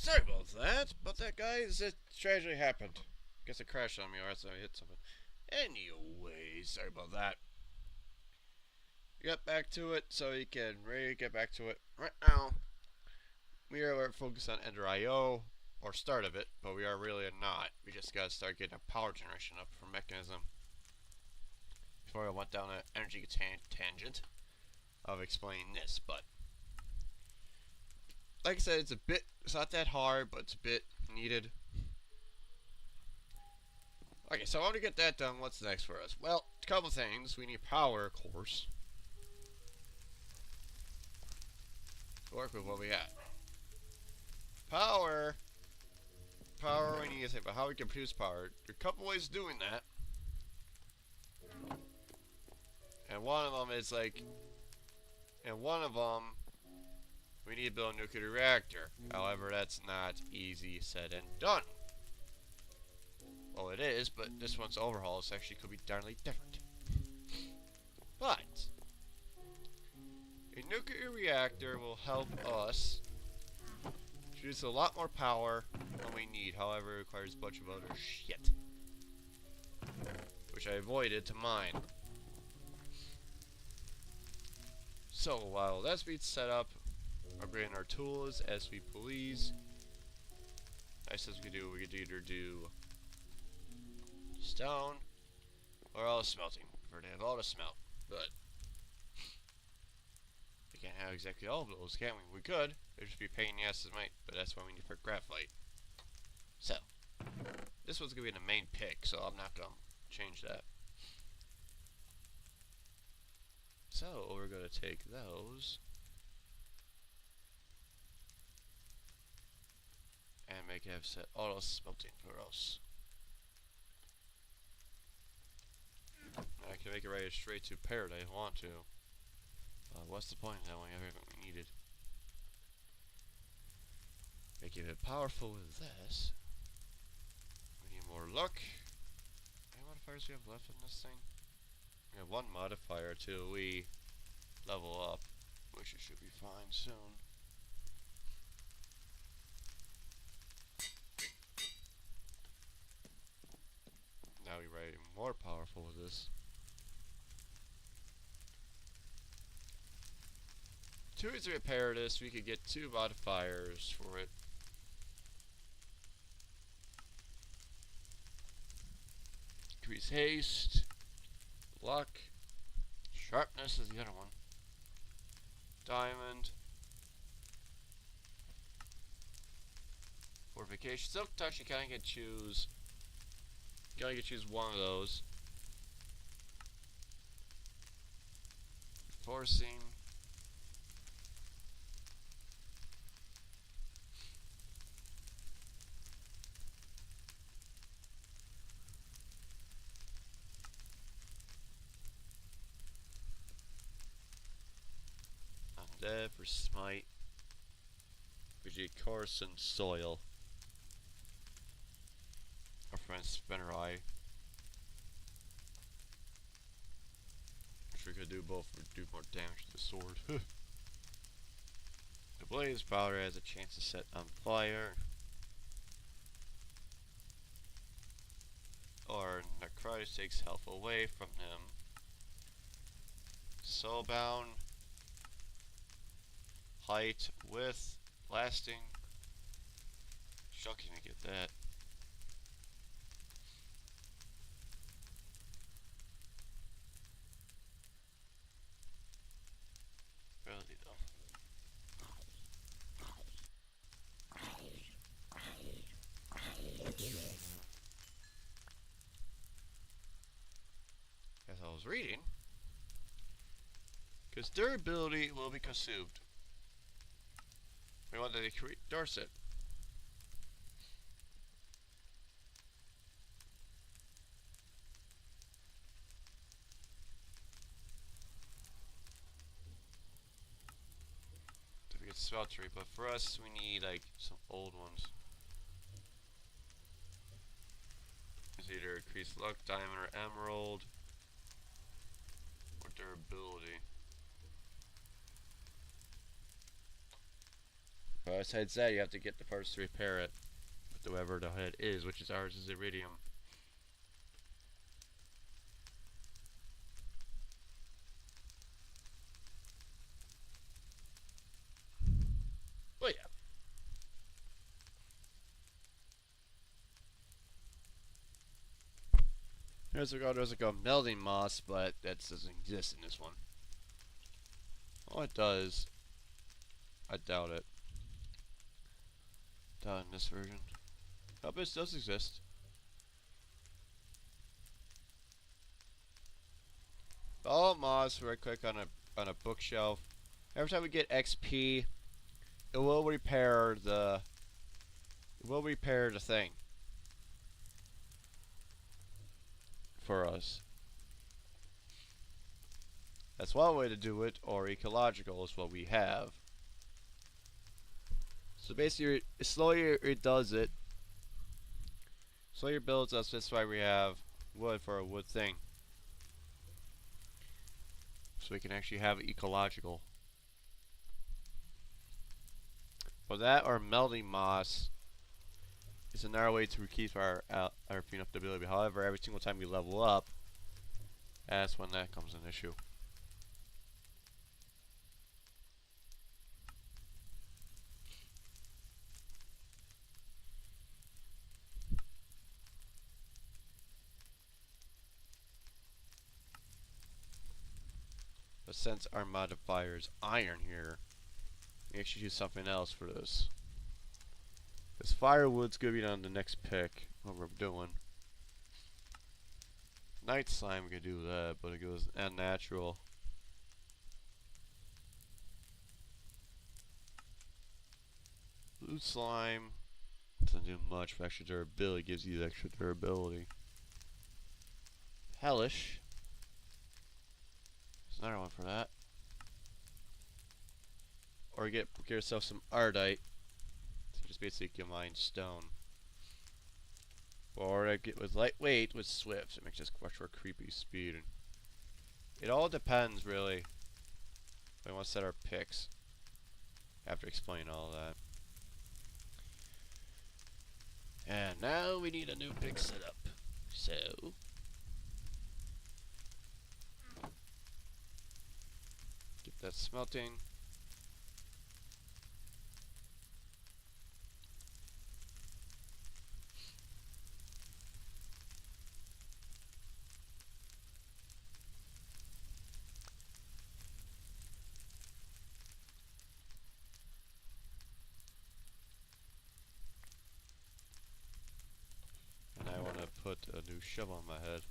Sorry about that, but that guy's tragedy happened. Guess it crashed on me or else I hit something. Anyway, sorry about that. Get back to it so you can really get back to it. Right now, we are focused on Ender.io, or start of it, but we are really not. We just gotta start getting a power generation up for Mekanism. Before I went down an energy tangent of explaining this, but like I said, it's not that hard, but it's a bit needed. Okay, so I want to get that done. What's next for us? Well, a couple things. We need power, of course, to work with what we got. Power, we need to think about how we can produce power. There are a couple ways of doing that. And one of them is we need to build a nuclear reactor. However, that's not easy said and done. Well, it is, but this one's overhaul so actually could be darnly different. But a nuclear reactor will help us produce a lot more power than we need. However, it requires a bunch of other shit, which I avoided to mine. So while that's being set up, upgrading our tools as we please. Nice as we could either do stone or all smelting. Prefer to have all the smelt, but we can't have exactly all of those, can we? We could. It'd just be a pain in the ass as might, but that's why we need for graphite. So this one's gonna be the main pick, so I'm not gonna change that. So we're gonna take those and make it have set auto smelting for us. I can make it right straight to Paradise if I want to. What's the point of that when we have everything we needed? Make it a bit powerful with this. We need more luck. How many modifiers we have left in this thing? We have one modifier till we level up, which it should be fine soon. Now we're even more powerful with this. 2 is to repair this, we could get 2 modifiers for it. Increase haste, luck, sharpness is the other one. Diamond. Fortification. Silk touch, you kinda get choose. You only get to choose one of those. Forcing. Undead for smite. We get coarse and soil. Our friend Spinner Eye. Which we could do both for do more damage to the sword. The blaze powder has a chance to set on fire. Or Necrotis takes health away from him. Soulbound. Height, width, lasting. Shocking to get that. Ability though. As I was reading, because durability will be consumed. We want to decrease Dorset. To get smeltery, but for us we need like some old ones. It's either increase luck, diamond, or emerald, or durability. But besides that, you have to get the parts to repair it with whoever the head is, which is ours is iridium. But yeah. There's like a melting moss, but that doesn't exist in this one. Oh, it does. I doubt it. Doubt in this version. Oh, but it does exist. Follow moss right click on a bookshelf. Every time we get XP, it will repair the thing for us. That's one way to do it, or ecological is what we have. So basically, slowly it does it. Slowly it builds us. That's why we have wood for a wood thing. So we can actually have ecological. But that or melting moss is another way to keep our ability. However, every single time we level up, that's when that comes an issue. But since our modifier is iron here, we actually use something else for this. This firewood's gonna be on the next pick, what we're doing. Night slime, we could do that, but it goes unnatural. Blue slime doesn't do much for extra durability, gives you the extra durability. Hellish. There's another one for that. Or get yourself some ardite. So just basically mine stone. Or I get with lightweight with swift. It makes us much more creepy speed. It all depends really. We want to set our picks. I have to explain all that. And now we need a new pick setup. So get that smelting. And I want to put a new shovel on my head.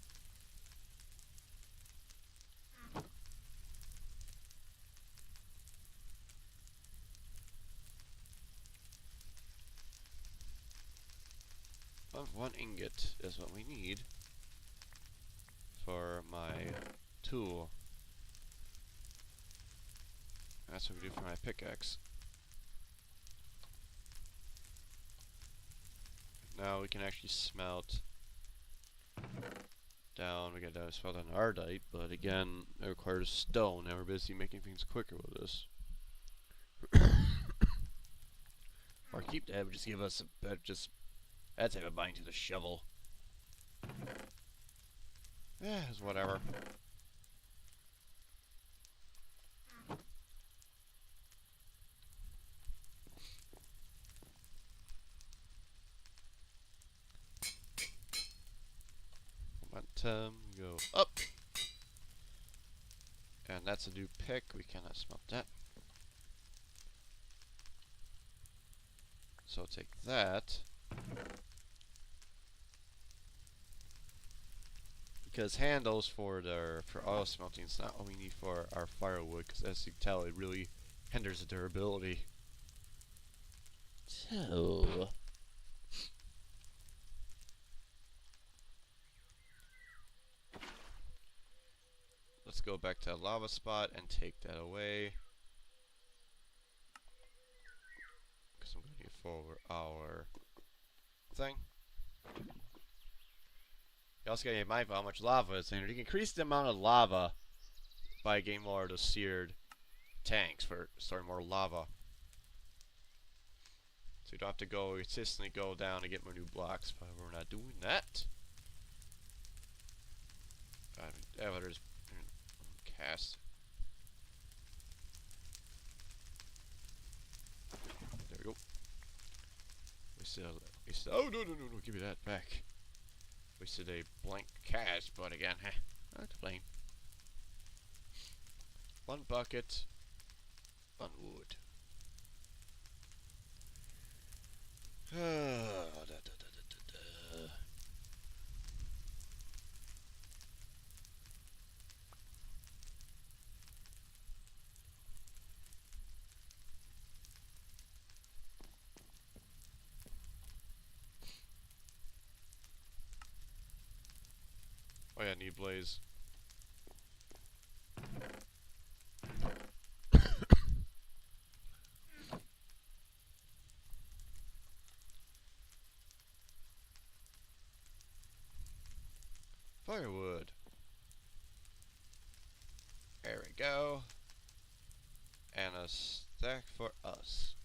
One ingot is what we need for my tool. That's what we do for my pickaxe. Now we can actually smelt down. We gotta smelt down ardite, but again, it requires stone. Now we're busy making things quicker with this. Or keep that, but just give us a better, just that type of buying to the shovel. Yeah, it's whatever. Momentum, go up. And that's a new pick, we cannot smelt that. So take that. Because handles for auto smelting is not what we need for our firewood, because as you can tell, it really hinders the durability. So let's go back to the lava spot and take that away. Because I'm going to need for our thing. You also gotta be mindful how much lava is in here. You can increase the amount of lava by getting more of those seared tanks for storing more lava. we don't have to go consistently go down to get more new blocks, but we're not doing that. Elevators cast. There we go. Oh no, give me that back. Wasted a blank cast, but again, not to blame. 1 bucket, 1 wood. Oh yeah, need blaze. Firewood. There we go. And a stack for us.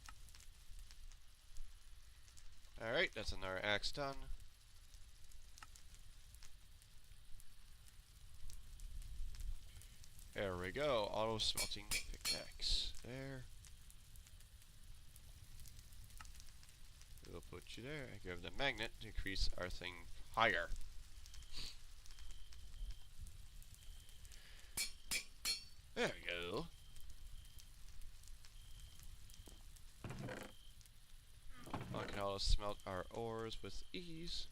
Alright, that's another axe done. There we go. Auto smelting pickaxe. There. We'll put you there and give the magnet to increase our thing higher. There we go. I can auto smelt our ores with ease.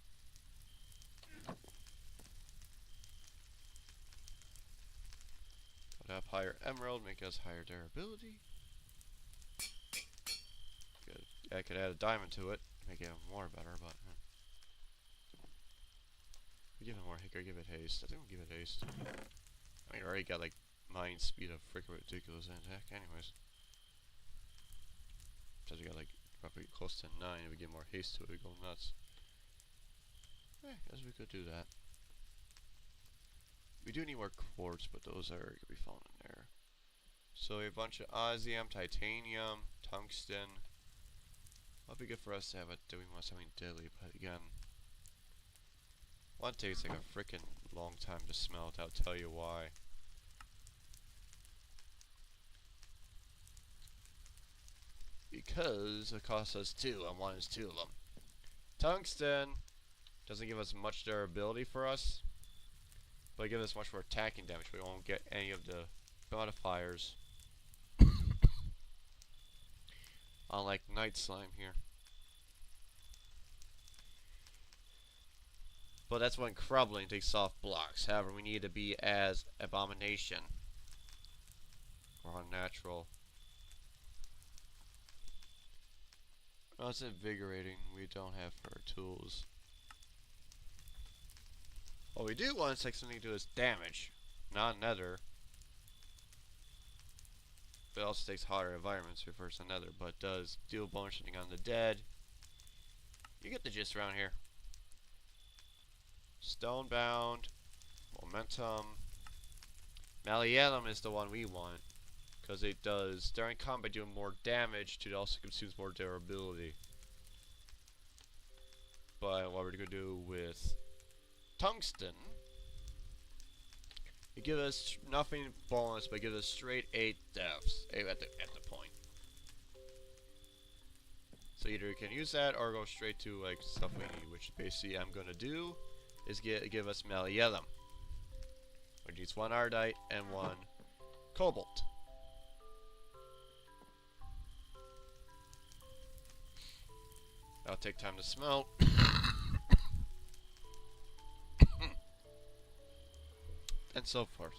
Put up higher emerald, make us higher durability. Good. I could add a diamond to it, make it more better, but we give it more hiccup, give it haste. I think we'll give it haste. I mean, I already got like mine speed of freaking ridiculous attack, anyways. Because we got like probably close to 9, if we get more haste to it, we go nuts. I guess we could do that. We do need more quartz, but those are gonna be found in there. So a bunch of osmium, titanium, tungsten. That'd be good for us to have it. Do we want something deadly? But again, one takes like a freaking long time to smelt. I'll tell you why. Because it costs us 2, and 1 is 2 of them. Tungsten doesn't give us much durability for us, but it gives us much more attacking damage. We won't get any of the modifiers. Unlike Night Slime here. But that's when Crumbling takes off blocks. However, we need to be as Abomination or Unnatural. No, it's invigorating. We don't have our tools. What we do want is like something to do is damage, not nether. But it also takes hotter environments versus nether, but does deal bonusing on the dead. You get the gist around here. Stonebound, momentum. Malleolum is the one we want, because it does during combat do more damage, it also consumes more durability. But what we're gonna do with tungsten, it gives us nothing bonus, but it gives us straight 8 deaths at the point. So either you can use that or go straight to like stuff we need, which basically I'm gonna do is give us Malleolum, which needs 1 Ardite and 1 Cobalt. That'll take time to smelt. And so forth.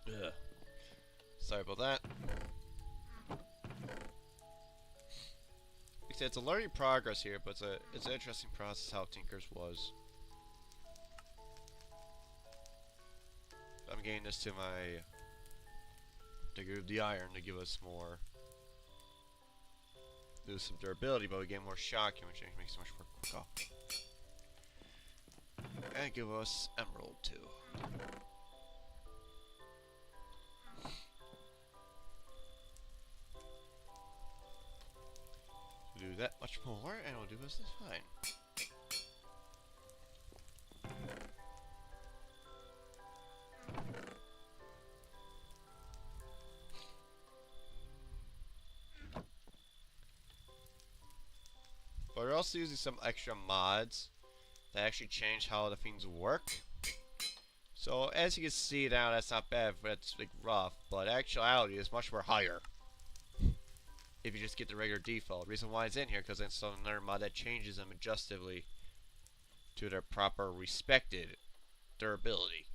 Ugh. Sorry about that. It's a learning progress here, but it's an interesting process how Tinkers was. I'm getting this to my Digger of the Iron to give us more, lose some durability, but we get more shocking, which makes it much more quick off. And give us Emerald too. that much more, and we'll do business fine. But we're also using some extra mods that actually change how the things work. So as you can see now, that's not bad, but it's like rough. But actuality is much more higher if you just get the regular default. Reason why it's in here because it's another mod that changes them adjustively to their proper respected durability.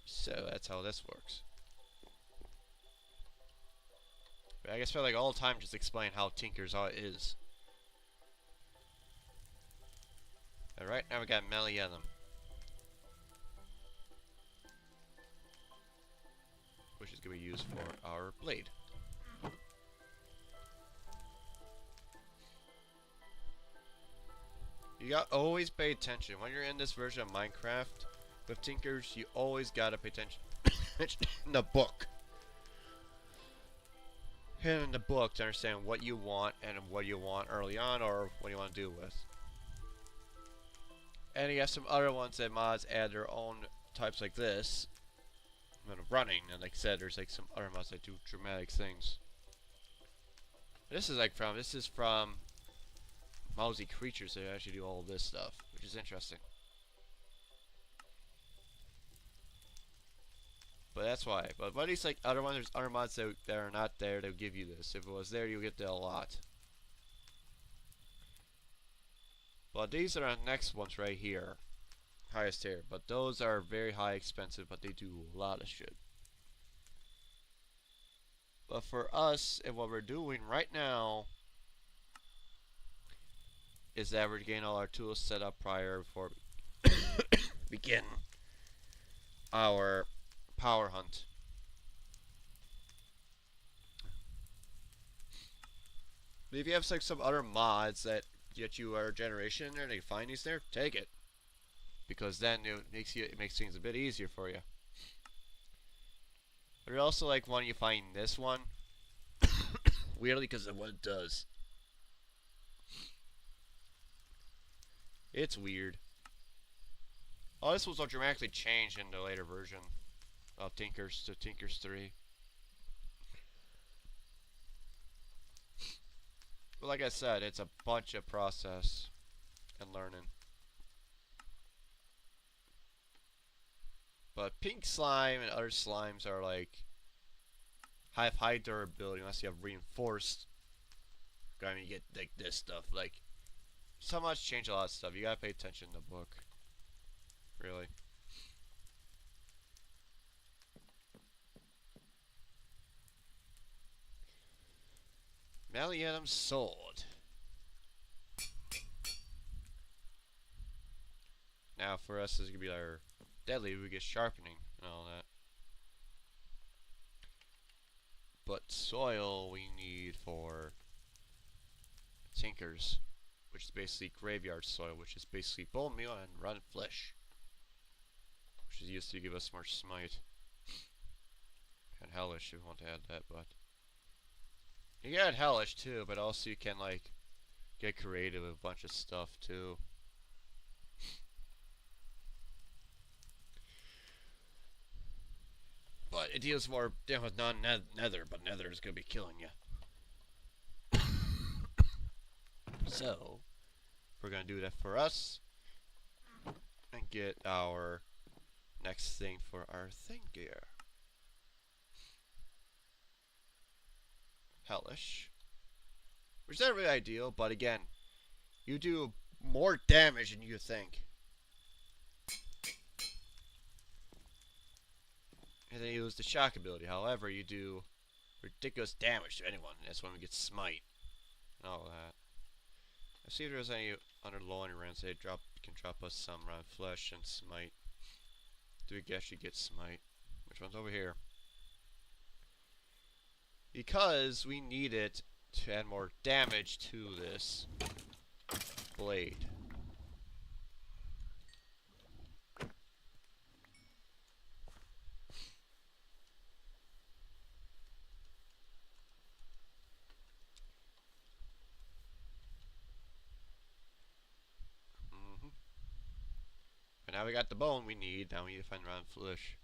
So that's how this works. But I guess I feel like all the time just explain how Tinker's is. Alright, now we got Melianum, which is going to be used for our blade. You got always pay attention when you're in this version of Minecraft with Tinkers. You always gotta pay attention in the book. And in the book to understand what you want and what you want early on or what you want to do with. And you have some other ones that mods add their own types like this. Running, and like I said, there's like some other mods that do dramatic things. This is from Mousy Creatures that actually do all this stuff, which is interesting. But that's why. But these like other ones, there's other mods that are not there that will give you this. If it was there, you'll get that a lot. But these are the next ones right here. Highest tier. But those are very high expensive, but they do a lot of shit. But for us, and what we're doing right now, is that we're getting all our tools set up prior before we begin our power hunt. But if you have like some other mods that get you our generation in there and you find these there, take it. Because then it makes things a bit easier for you. But I also like when you find this one. Weirdly because of what it does. It's weird. Oh, this was dramatically changed in the later version of Tinkers to Tinkers 3. But like I said, it's a bunch of process and learning. But pink slime and other slimes are like have high durability unless you have reinforced. I mean, you get like this stuff. Like, so much change a lot of stuff. You gotta pay attention in the book. Really. Melianum sword. Now for us, this is gonna be our deadly. We get sharpening and all that. But soil we need for Tinkers, which is basically graveyard soil, which is basically bone meal and rotten flesh, which is used to give us more smite and hellish if we want to add that. But you can add hellish too, but also you can like get creative with a bunch of stuff too. But it deals more with non-nether, but nether is gonna be killing you. So we're gonna do that for us and get our next thing for our thing gear. Hellish, which is not really ideal, but again, you do more damage than you think. And then you lose the shock ability. However, you do ridiculous damage to anyone. That's when we get smite and all that. Let's see if there's any under low on your runs. They can drop us some round flesh and smite. Do we actually get smite? Which one's over here? Because we need it to add more damage to this blade. we got the bone we need. Now we need to find round flesh.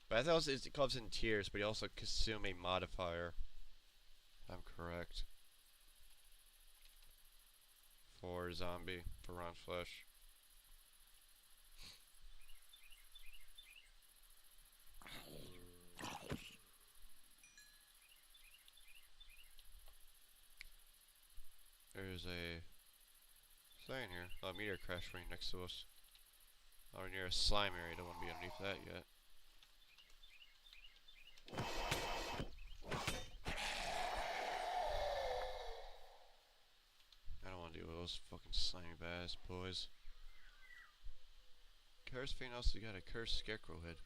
But I thought it comes in tiers, but you also consume a modifier. If I'm correct. For zombie, for round flesh. There's a thing here. Oh, a meteor crash right next to us. Or near a slime area. Don't want to be underneath that yet. I don't want to deal with those fucking slimy bass boys. Cursed thing else, you got a cursed scarecrow head.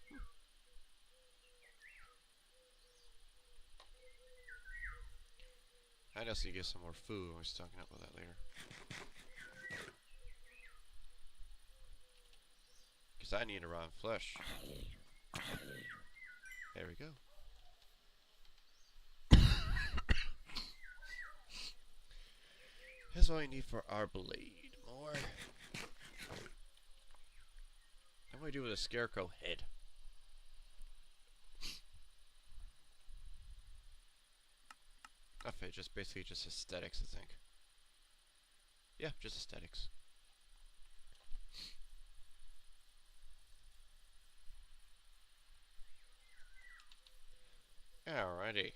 I just need to get some more food. We're talking about that later. Because I need around flesh. There we go. That's all I need for our blade. More. What do I do with a scarecrow head? Okay, just basically just aesthetics, I think. Yeah, just aesthetics. Alrighty.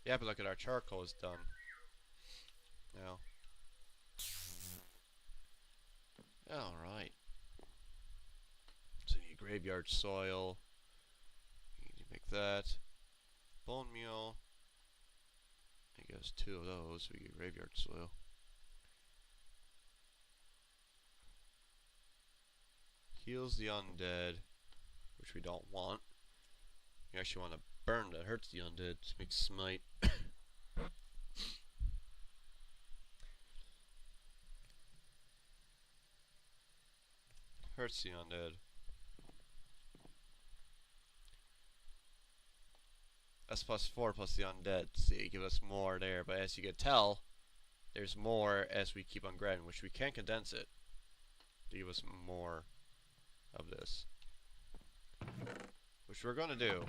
Yeah, but look at our charcoal is done. Now. Alright. So you need graveyard soil. You need to make that. Bone meal. I guess 2 of those. We get graveyard soil. Heals the undead, which we don't want. You actually want to burn that hurts the undead to make smite. Hurts the undead. That's +4 plus the undead. See, give us more there, but as you can tell, there's more as we keep on grabbing, which we can condense it to give us more of this. Which we're gonna do.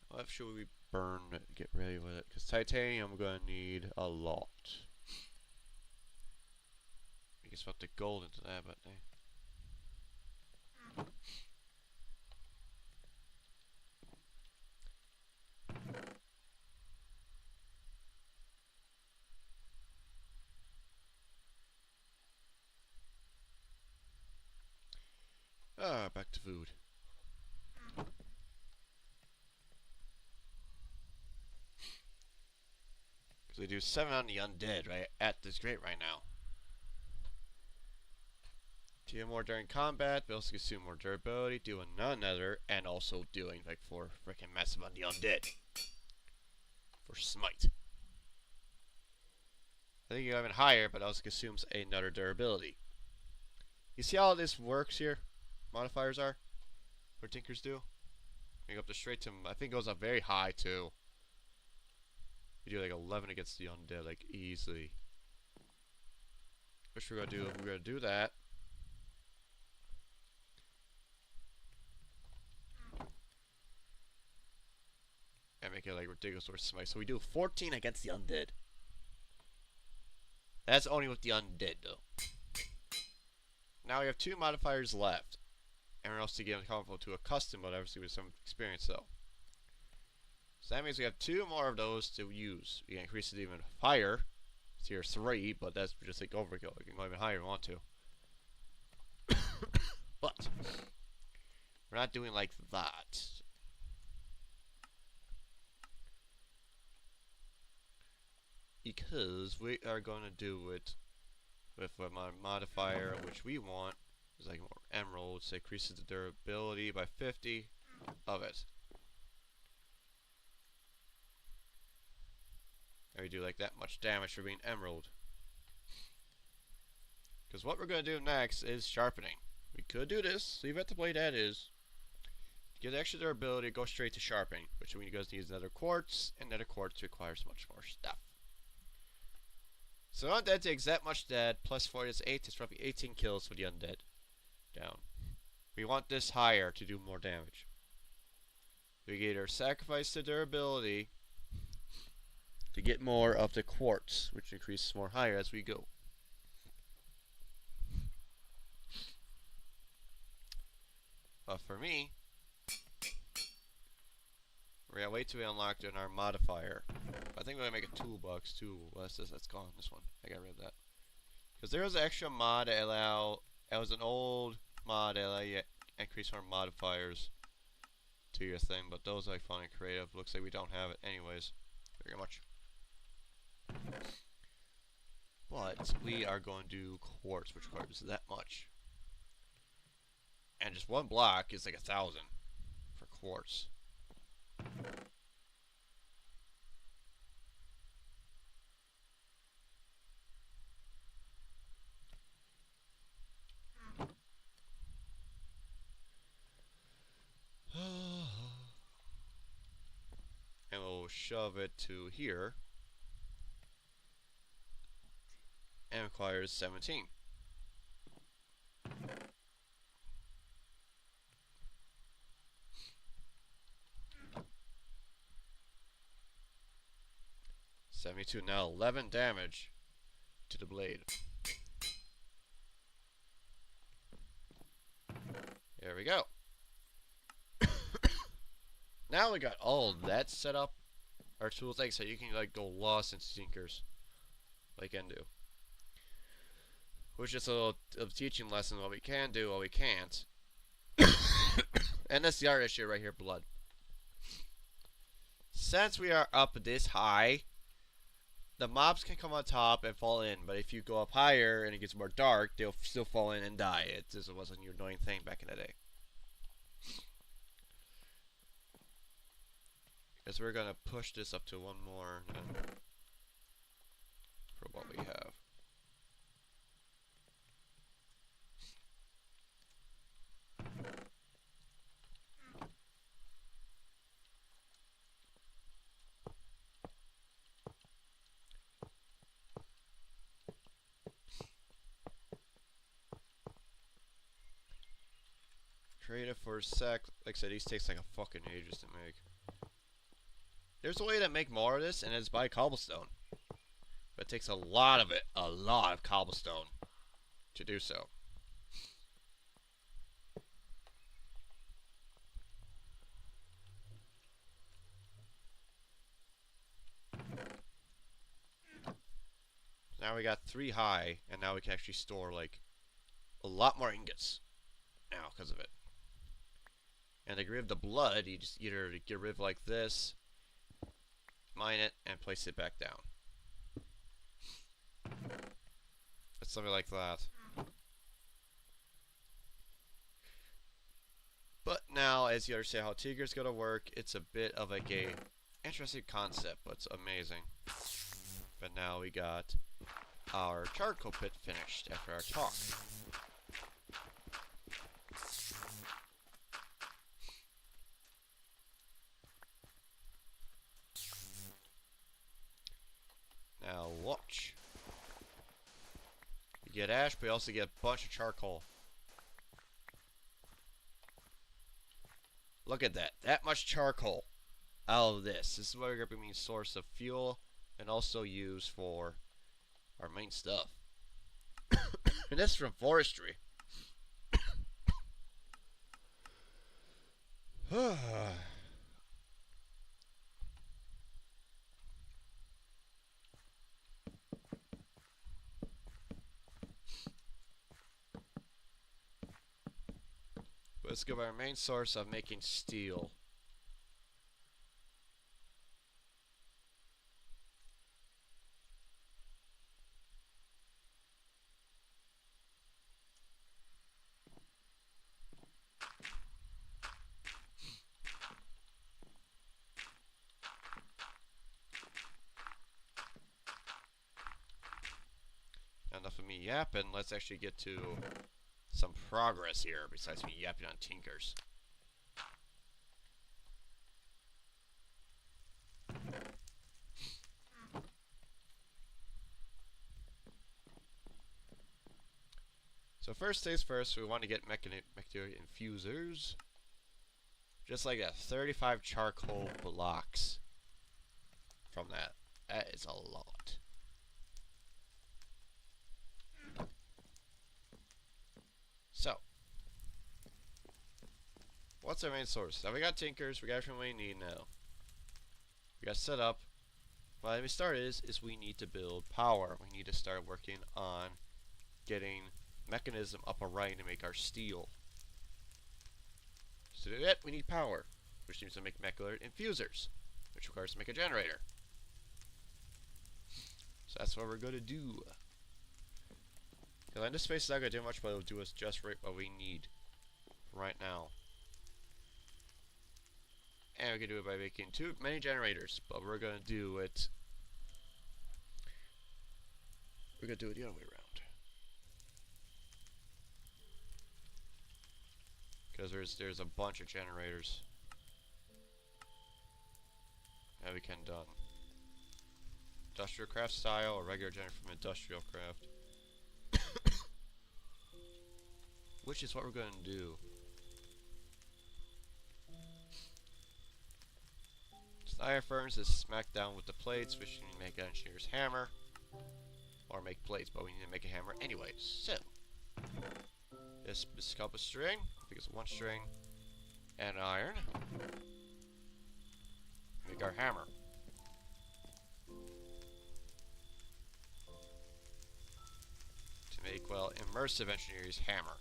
What should we burn it, get ready with it? Because titanium we're gonna need a lot. I guess we'll have to gold into that, but back to food. Because we do 7 on the undead right at this rate right now. Deal more during combat, but also consume more durability, doing none other, and also doing like 4 freaking massive on the undead. For smite. I think you go even higher, but also consumes another durability. You see how this works here? Modifiers are? What Tinkers do? You go up to straight to, I think it goes up very high too. We do like 11 against the undead, like easily. Which we're gonna do, we're gonna do that. And make it like ridiculous or smite. So we do 14 against the undead. That's only with the undead though. Now we have 2 modifiers left. And we're also getting comfortable to a custom, but obviously with some experience though. So that means we have 2 more of those to use. We can increase it even higher. Tier 3, but that's just like overkill. We can go even higher if we want to. But we're not doing like that. Because we are going to do it with a modifier which we want is like more emeralds. It increases the durability by 50 of it. And we do like that much damage for being emerald. Because what we're going to do next is sharpening. We could do this, leave it the blade as is. get extra durability, go straight to sharpening, which means you guys need another quartz, and nether quartz requires much more stuff. So undead takes that much dead, plus 4 is 8, it's roughly 18 kills for the undead. Down. We want this higher to do more damage. We can either sacrifice the durability to get more of the quartz, which increases more higher as we go. But for me, we're gonna wait till we unlock our modifier. I think we're gonna make a toolbox too. What's this? That's gone. This one. I got rid of that. Because there was an extra mod that it was an old mod that allow you to increase more modifiers to your thing, but those I found in creative. Looks like we don't have it anyways. Very much. But we are going to do quartz, which requires that much. And just one block is like 1,000 for quartz. And we'll shove it to here. And requires 17. Now 11 damage to the blade. There we go. Now we got all that set up. Our tools, like so you can like go lost in sinkers, like I can do. Which is a little of teaching lesson what we can do, what we can't. And that's the other issue right here, blood. Since we are up this high, the mobs can come on top and fall in, but if you go up higher and it gets more dark, they'll still fall in and die. It just wasn't your annoying thing back in the day. Because we're gonna push this up to one more for what we have. Creative for a sec. Like I said, these takes like a fucking ages to make. There's a way to make more of this, and it's by cobblestone. But it takes a lot of it, a lot of cobblestone to do so. Now we got 3 high, and now we can actually store like a lot more ingots now because of it. And to get rid of the blood, you just either get rid of like this, mine it, and place it back down. It's something like that. But now, as you understand how Tigger's gonna work, it's a bit of like a interesting concept, but it's amazing. But now we got our charcoal pit finished after our talk. Now watch. You get ash, but you also get a bunch of charcoal. Look at that. That much charcoal out of this. This is what we're going to be a source of fuel and also use for our main stuff. And this is from forestry. Let's go by our main source of making steel. Enough of me yapping, let's actually get to some progress here besides me yapping on Tinkers. So first things first, we want to get Mechanic infusers. Just like that, 35 charcoal blocks from that. That is a lot. So, what's our main source? Now we got Tinkers, we got everything we need now. We got set up. Well, we start is we need to build power. We need to start working on getting mechanism up and running to make our steel. So to do that, we need power, which needs to make molecular infusers, which requires to make a generator. So that's what we're going to do. Because this space is not going to do much, but it'll do us just right what we need right now. And we can do it by making too many generators, but we're going to do it. We're going to do it the other way around. Because there's a bunch of generators that we can done. Industrial craft style or regular generator from industrial craft. Which is what we're going to do. So iron furnace is smacked down with the plates, which you need to make an engineer's hammer. Or make plates, but we need to make a hammer anyways. So, this couple string, I think it's one string, and iron. Make our hammer. To make, well, immersive engineer's hammer.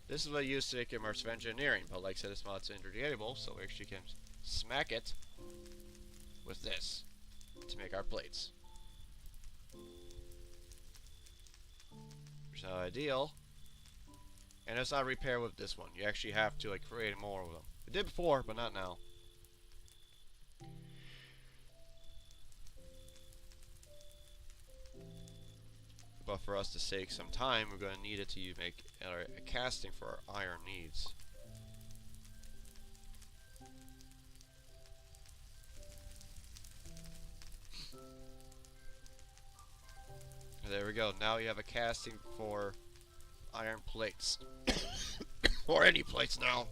This is what I use to make immersive engineering, but like I said, this mod's interchangeable, so we actually can smack it with this to make our plates. Which is not ideal. And it's not repair with this one. You actually have to like create more of them. We did before, but not now. But for us to save some time, we're going to need it to make a casting for our iron needs. There we go. Now you have a casting for iron plates. Or any plates now.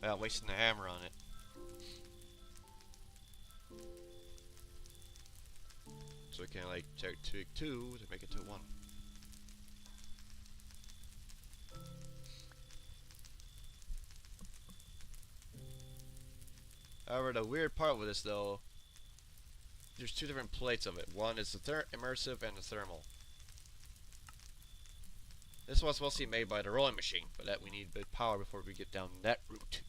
Without wasting the hammer on it. So we can like take two to make it to one. However, the weird part with this though, there's two different plates of it. One is the immersive and the thermal. This one's mostly made by the rolling machine, but that we need bit power before we get down that route.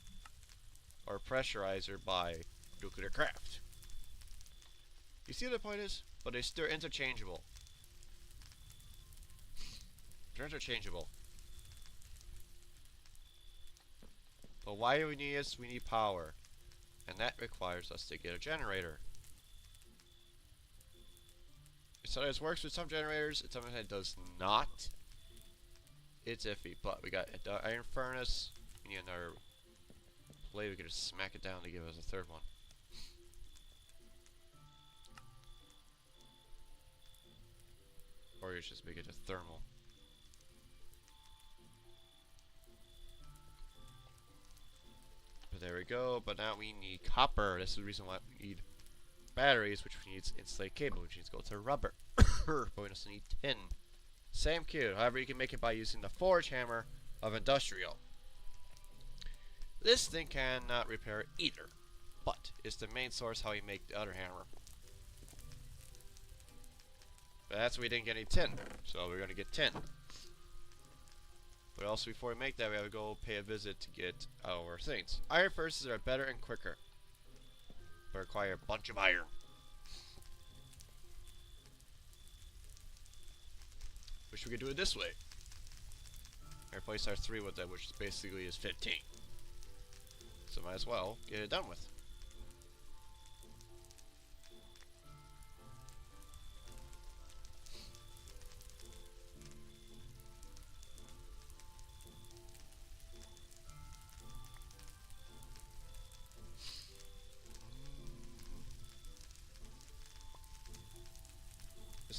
Or pressurizer by nuclear craft. You see what the point is? But they're interchangeable. They're interchangeable. But why do we need this? We need power. And that requires us to get a generator. It sometimes works with some generators, it sometimes does not. It's iffy, but we got the iron furnace. We need another plate. We can just smack it down to give us a third one. Or you just make it a thermal. But there we go. But now we need copper. This is the reason why we need batteries, which needs insulated cable, which needs to go to rubber. But we also need tin. Same cube. However, you can make it by using the forge hammer of industrial. This thing cannot repair either, but it's the main source how you make the other hammer. But that's why we didn't get any tin, so we're going to get tin. But also before we make that, we have to go pay a visit to get our things. Iron furnaces are better and quicker, but require a bunch of iron. Wish we could do it this way. Replace our 3 with that, which basically is 15. So might as well get it done with.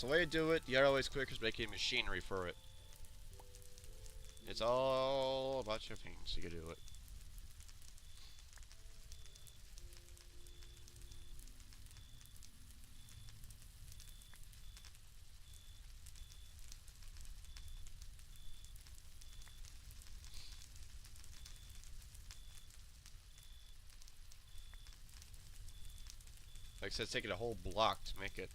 So the way you do it, the other way is quicker is making machinery for it. It's all about your things you can do it. Like I said, it's taking a whole block to make it.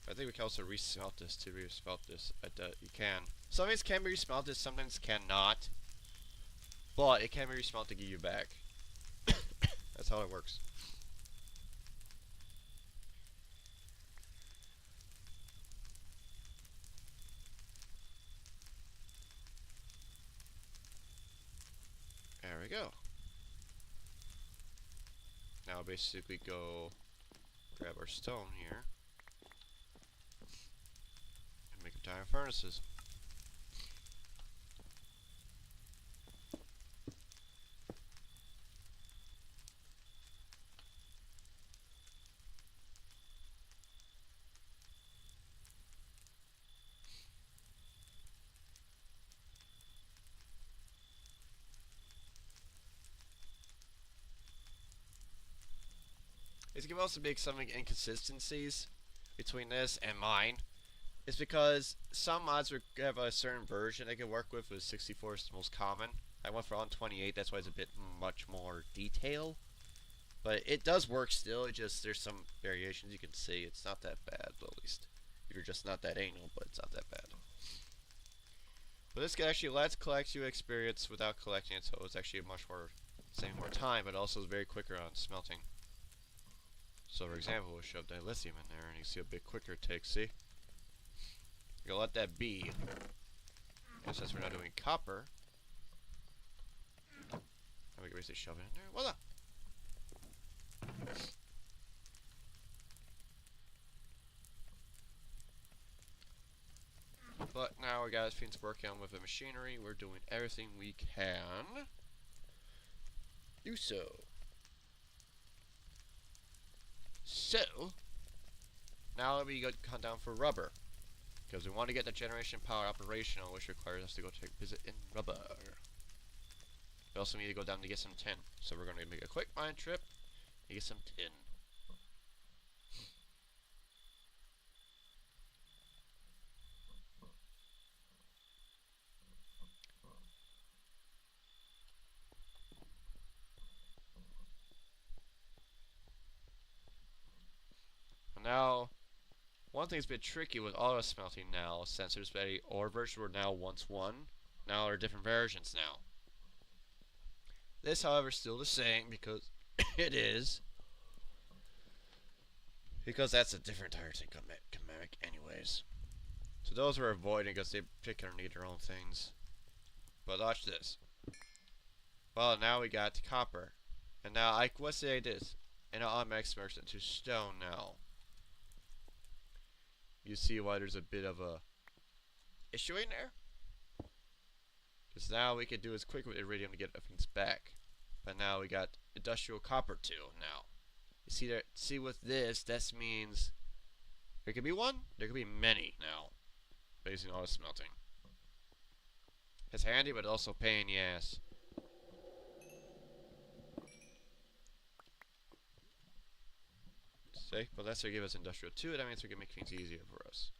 I think we can also resmelt this to resmelt this. You can. Some things can be resmelted, some things cannot. But it can be resmelted to give you back. That's how it works. There we go. Now basically go grab our stone here and make a diamond furnaces. It can also make some inconsistencies between this and mine. It's because some mods have a certain version they can work with 64 is the most common. I went for on 28, that's why it's a bit much more detail. But it does work still, it just there's some variations you can see. It's not that bad, at least. If you're just not that anal, but it's not that bad. But this can actually let's collect you experience without collecting it, so it's actually much more saving more time, but also is very quicker on smelting. So for example, we'll shove dilithium in there and you see a bit quicker it takes, see? You'll let that be. And since we're not doing copper, we can basically shove it in there. Voila! But now we got things working on with the machinery. We're doing everything we can do so. So, now we go hunt down for rubber. Because we want to get the generation power operational, which requires us to go take a visit in rubber. We also need to go down to get some tin. So we're going to make a quick mine trip to get some tin. Now, one thing's been tricky with auto smelting now, since there's many ore versions were now once one. Now there are different versions now. This, however, is still the same because it is. Because that's a different Titan comic anyways. So those we're avoiding because they particularly need their own things. But watch this. Well, now we got copper. And now, let's say this. And it automatically smokes into stone now. You see why there's a bit of a issue in there? Because now we can do as quick with iridium to get things back. But now we got industrial copper too now. You see that? See with this means there could be one, there could be many now. Based on auto smelting. It's handy but also a pain in the ass. See? But let's say give us industrial 2, that means we can make things easier for us.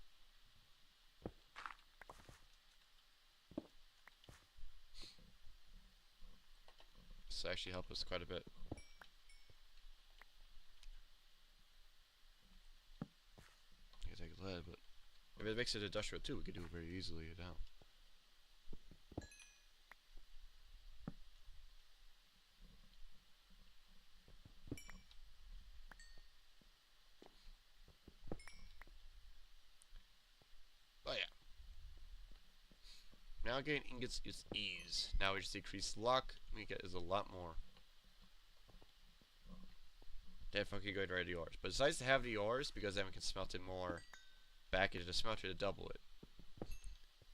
This actually helped us quite a bit. You can take lead, but if it makes it industrial 2, we can do it very easily now. But yeah. Now getting ingots is ease. Now we just decrease luck. We get is a lot more. They fucking go to the ores. But it's nice to have the ores because then we can smelt it more back into the smelter to double it.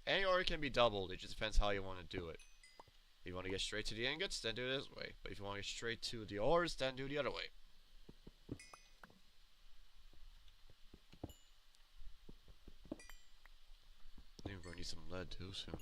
Any ore can be doubled, it just depends how you want to do it. If you want to get straight to the ingots, then do it this way. But if you want to get straight to the ores, then do it the other way. I think we're gonna need some lead too soon.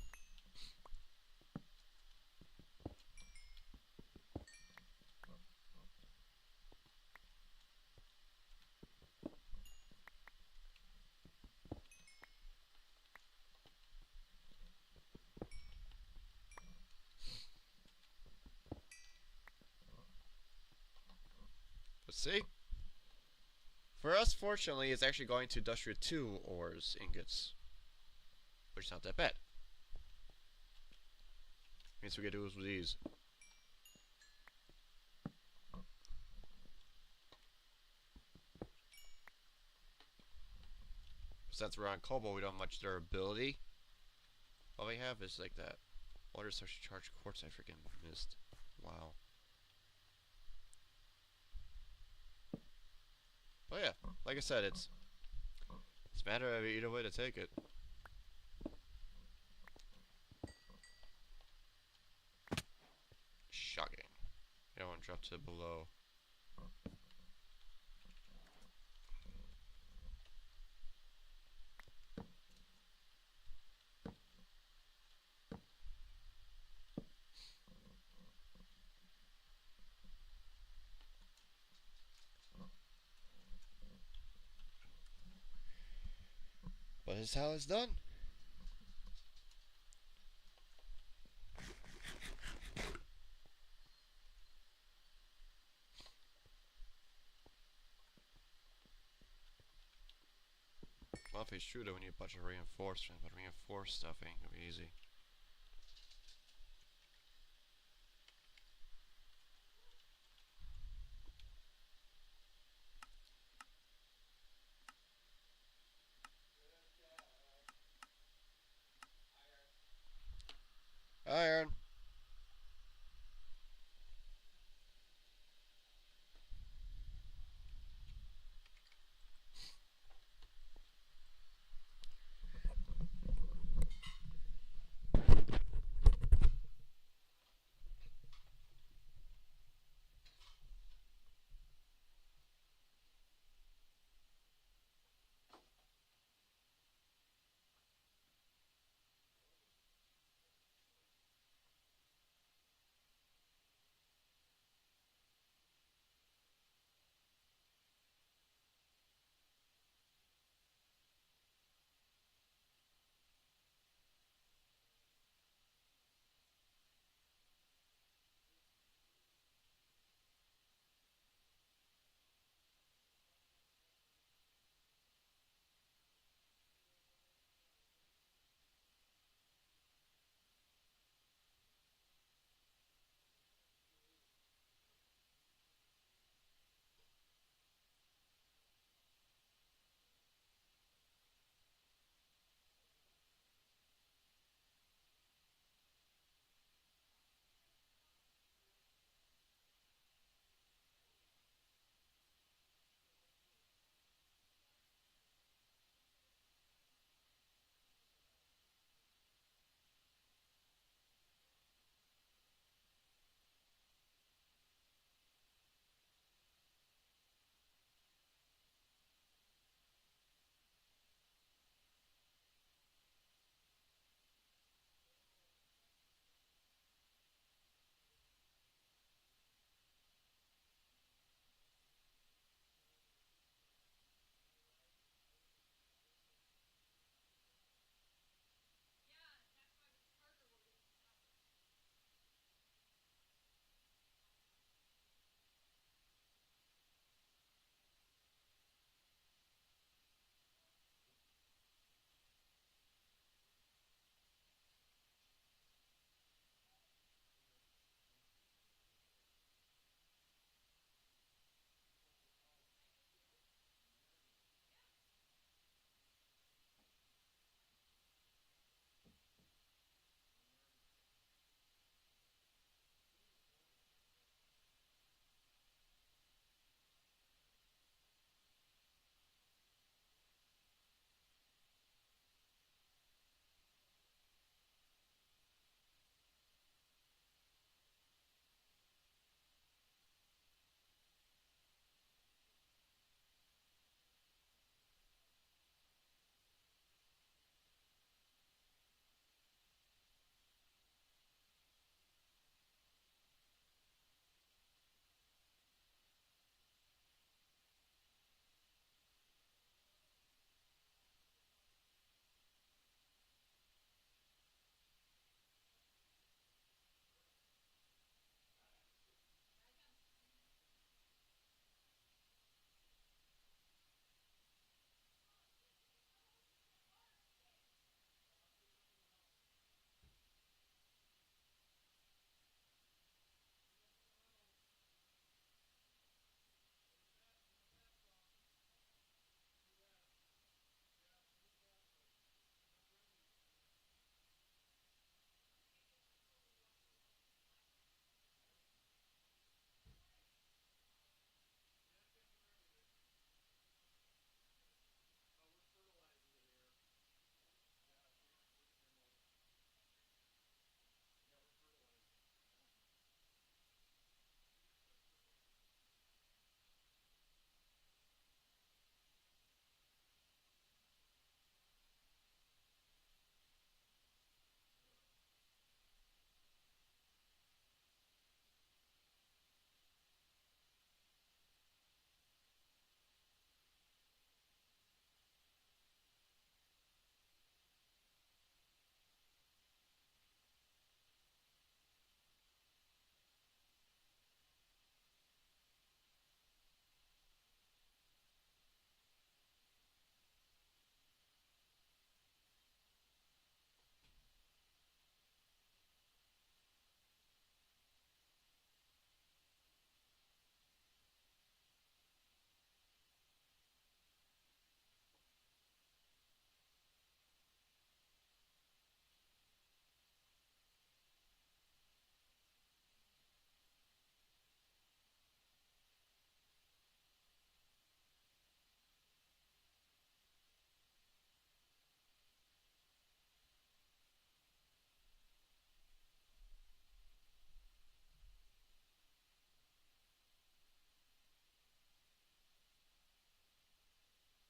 Let's see. For us, fortunately, it's actually going to Industrial 2 ores ingots, which is not that bad. Means we get to do with these. Since we're on cobalt, we don't have much durability. All we have is like that water source charge quartz I freaking missed. Wow. But yeah, like I said, it's a matter of either way to take it. Shocking. I don't want to drop to below. But this is how it's done. Well, if it's true though, we need a bunch of reinforcement, but reinforced stuff ain't gonna be easy.